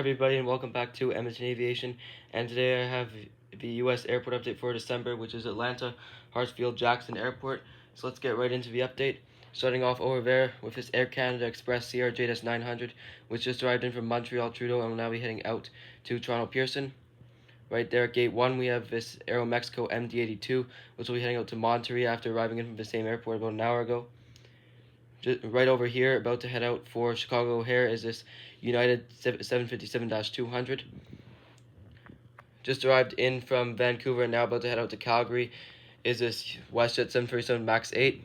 Everybody, and welcome back to Edmonton Aviation. And today I have the U.S. airport update for December, which is Atlanta, Hartsfield, Jackson Airport. So let's get right into the update. Starting off over there with this Air Canada Express CRJ-900, which just arrived in from Montreal Trudeau and will now be heading out to Toronto Pearson. Right there at Gate 1, we have this Aeromexico MD-82, which will be heading out to Monterrey after arriving in from the same airport about an hour ago. Just right over here, about to head out for Chicago O'Hare, is this United 757-200. Just arrived in from Vancouver and now about to head out to Calgary is this WestJet 737 MAX 8.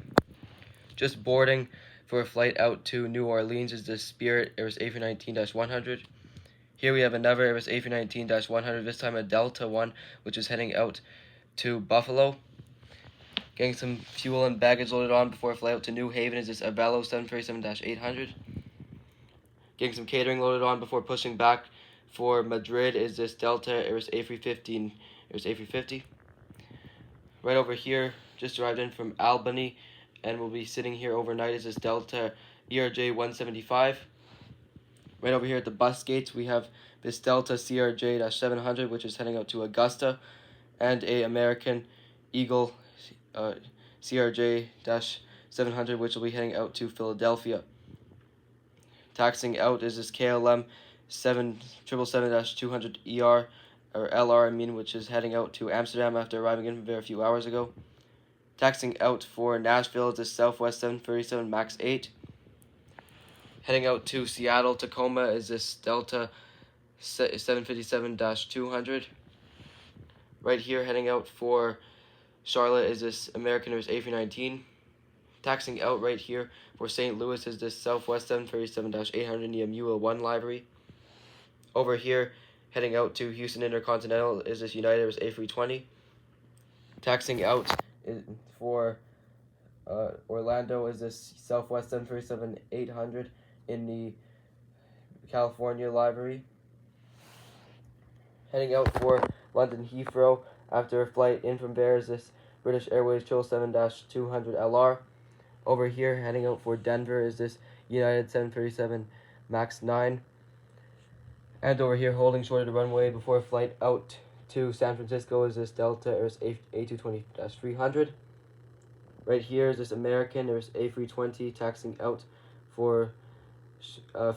Just boarding for a flight out to New Orleans is this Spirit Airbus A319-100. Here we have another Airbus A319-100, this time a Delta one, which is heading out to Buffalo. Getting some fuel and baggage loaded on before a flight out to New Haven is this Avelo 737-800. Getting some catering loaded on before pushing back for Madrid is this Delta Airbus A350. Right over here, just arrived in from Albany and will be sitting here overnight is this Delta ERJ 175. Right over here at the bus gates, we have this Delta CRJ-700, which is heading out to Augusta, and a American Eagle CRJ-700, which will be heading out to Philadelphia. Taxing out is this KLM 777-200ER, or LR, which is heading out to Amsterdam after arriving in there a few hours ago. Taxing out for Nashville is this Southwest 737 MAX 8. Heading out to Seattle, Tacoma is this Delta 757-200. Right here, heading out for Charlotte is this American Airbus A319. Taxing out right here for St. Louis is this Southwest 737-800 in the MUL1 livery. Over here, heading out to Houston Intercontinental is this United Airbus A320. Taxing out for Orlando is this Southwest 737-800 in the California livery. Heading out for London Heathrow after a flight in from there is this British Airways 777-200 LR. Over here, heading out for Denver is this United 737 MAX 9. And over here, holding short of the runway before a flight out to San Francisco is this Delta Airbus A220-300. Right here is this American Airbus A320 taxing out for a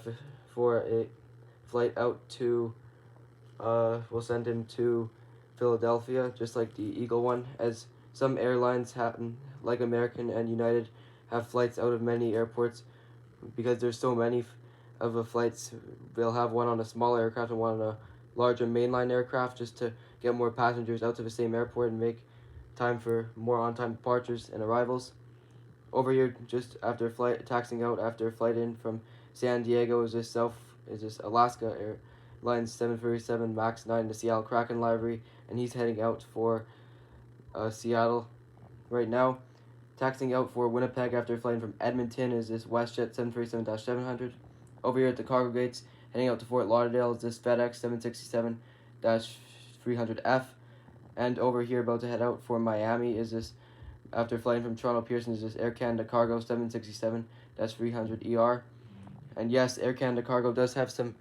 flight out to, we'll send him to Philadelphia, just like the Eagle one, as some airlines happen, like American and United, have flights out of many airports. Because there's so many of the flights, they'll have one on a smaller aircraft and one on a larger mainline aircraft, just to get more passengers out to the same airport and make time for more on-time departures and arrivals. Over here, just after taxing out after a flight in from San Diego is this Alaska Airlines 737 MAX 9 in the Seattle Kraken livery, and he's heading out for Seattle right now. Taxing out for Winnipeg after flying from Edmonton is this WestJet 737-700. Over here at the cargo gates, heading out to Fort Lauderdale is this FedEx 767-300F. And over here, about to head out for Miami is this, after flying from Toronto Pearson, is this Air Canada Cargo 767-300ER. And yes, Air Canada Cargo does have some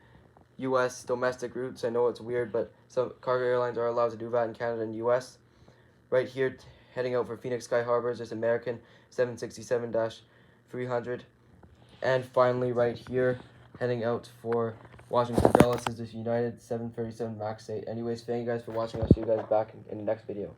U.S. domestic routes. I know it's weird, but some cargo airlines are allowed to do that in Canada and U.S. Right here, heading out for Phoenix Sky Harbor is this American 767-300. And finally, right here, heading out for Washington Dulles is this United 737 MAX 8. Anyways, thank you guys for watching. I'll see you guys back in the next video.